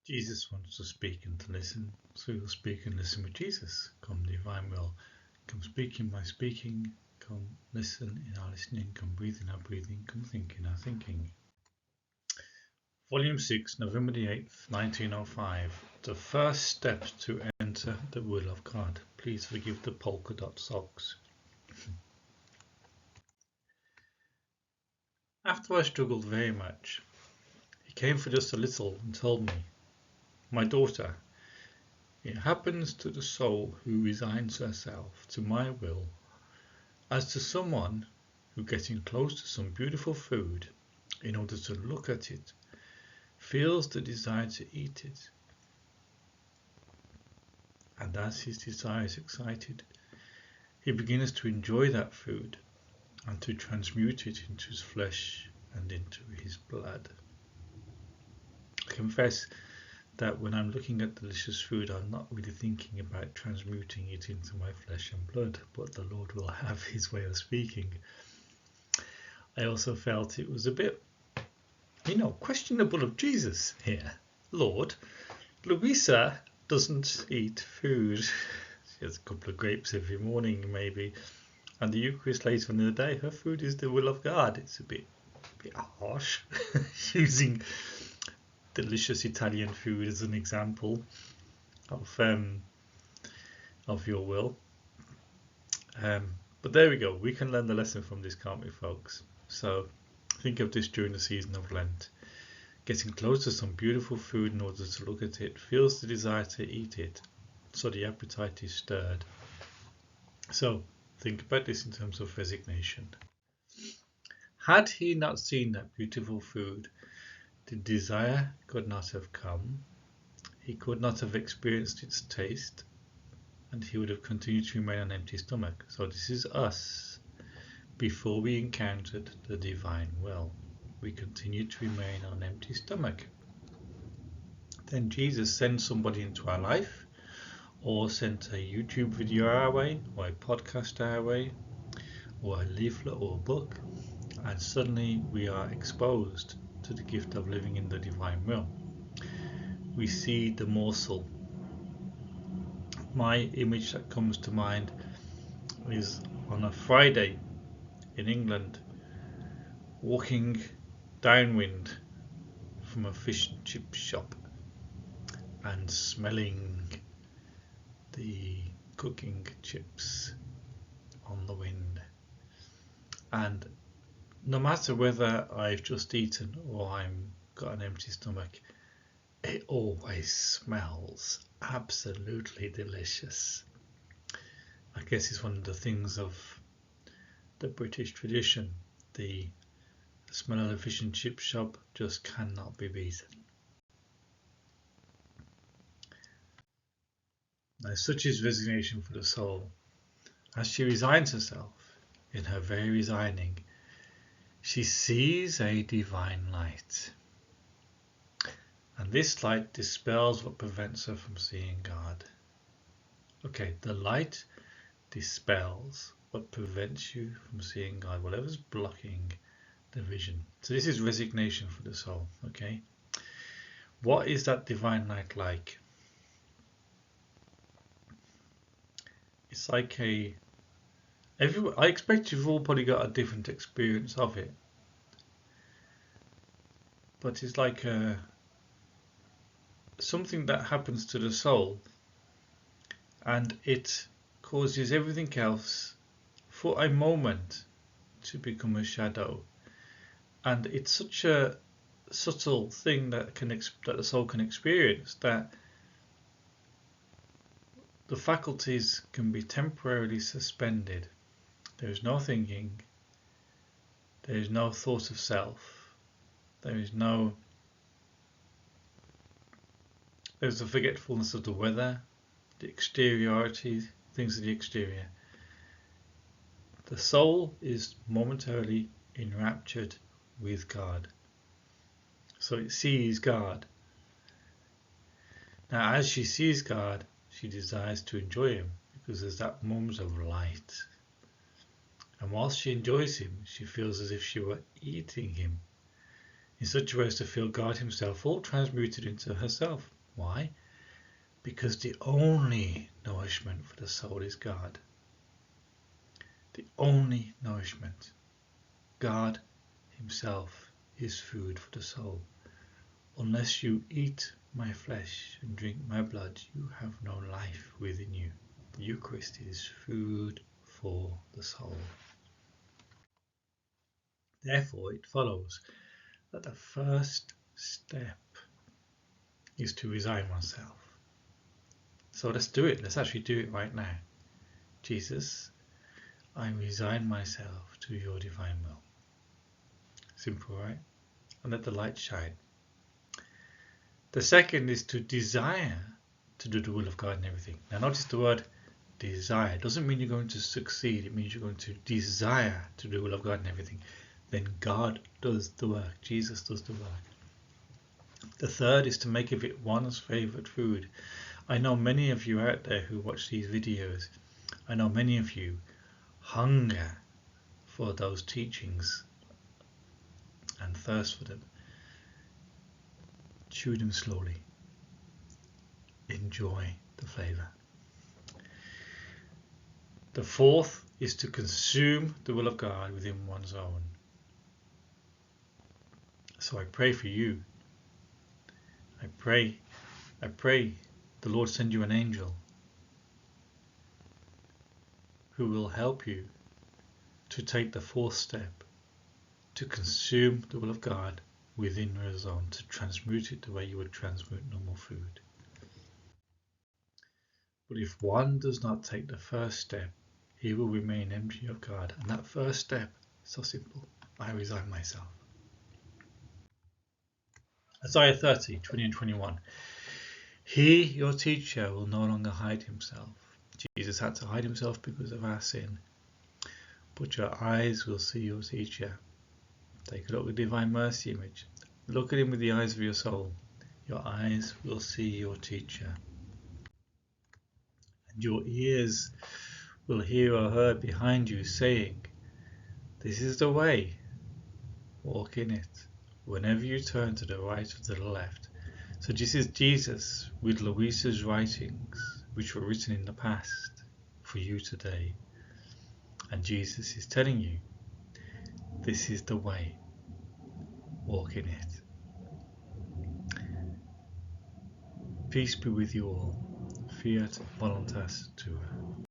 Jesus wants to speak and to listen, so we'll speak and listen with Jesus. Come, divine will. Come speak in my speaking. Come listen in our listening. Come breathe in our breathing. Come think in our thinking. Volume 6, November the 8th, 1905. The first step to enter the will of God. Please forgive the polka dot socks. After I struggled very much, he came for just a little and told me, "My daughter, it happens to the soul who resigns herself to my will as to someone who, getting close to some beautiful food in order to look at it, feels the desire to eat it. And as his desire is excited, he begins to enjoy that food and to transmute it into his flesh and into his blood." I confess that when I'm looking at delicious food, I'm not really thinking about transmuting it into my flesh and blood, but the Lord will have his way of speaking. I also felt it was a bit, questionable of Jesus here. Lord, Louisa doesn't eat food. She has a couple of grapes every morning, maybe, and the Eucharist later in the day. Her food is the will of God. It's a bit harsh, using delicious Italian food as an example of your will. But there we go. We can learn the lesson from this, can't we, folks? So think of this during the season of Lent. Getting close to some beautiful food in order to look at it, feels the desire to eat it, so the appetite is stirred. So think about this in terms of resignation. Had he not seen that beautiful food, the desire could not have come, he could not have experienced its taste, and he would have continued to remain on an empty stomach. So this is us before we encountered the divine will. We continued to remain on an empty stomach. Then Jesus sent somebody into our life, or sent a YouTube video our way, or a podcast our way, or a leaflet or a book, and suddenly we are exposed to the gift of living in the divine will. We see the morsel. My image that comes to mind is on a Friday in England, walking downwind from a fish and chip shop and smelling the cooking chips on the wind. And no matter whether I've just eaten or I'm got an empty stomach, it always smells absolutely delicious. I guess it's one of the things of the British tradition. The smell of the fish and chip shop just cannot be beaten. Now, such is resignation for the soul. As she resigns herself, in her very resigning, she sees a divine light. And this light dispels what prevents her from seeing God. Okay, the light dispels what prevents you from seeing God, whatever's blocking the vision. So this is resignation for the soul, okay? What is that divine light like? It's like I expect you've all probably got a different experience of it. But it's like something that happens to the soul, and it causes everything else for a moment to become a shadow. And it's such a subtle thing that the soul can experience, that the faculties can be temporarily suspended. There is no thinking, there is no thought of self, there's a forgetfulness of the weather, the exteriority, things of the exterior. The soul is momentarily enraptured with God. So it sees God. Now, as she sees God, she desires to enjoy him, because there's that moment of light. And whilst she enjoys him, she feels as if she were eating him, in such a way as to feel God himself all transmuted into herself. Why? Because the only nourishment for the soul is God. The only nourishment. God himself is food for the soul. Unless you eat my flesh and drink my blood, you have no life within you. The Eucharist is food for the soul. Therefore, it follows that the first step is to resign oneself. So let's do it. Let's actually do it right now. Jesus, I resign myself to your divine will. Simple, right? And let the light shine. The second is to desire to do the will of God in everything. Now notice the word desire. It doesn't mean you're going to succeed. It means you're going to desire to do the will of God in everything. Then God does the work. Jesus does the work. The third is to make of it one's favourite food. I know many of you out there who watch these videos. I know many of you hunger for those teachings and thirst for them. Chew them slowly. Enjoy the flavour. The fourth is to consume the will of God within one's own. So I pray for you. I pray the Lord send you an angel who will help you to take the fourth step, to consume the will of God within your zone, to transmute it the way you would transmute normal food. But if one does not take the first step, he will remain empty of God. And that first step, so simple, I resign myself. Isaiah 30, 20 and 21. He, your teacher, will no longer hide himself. Jesus had to hide himself because of our sin. But your eyes will see your teacher. Take a look at the divine mercy image. Look at him with the eyes of your soul. Your eyes will see your teacher. And your ears will hear or hear behind you saying, this is the way, walk in it, whenever you turn to the right or to the left. So this is Jesus with Louisa's writings, which were written in the past, for you today. And Jesus is telling you, this is the way, walk in it. Peace be with you all. Fiat voluntas tua.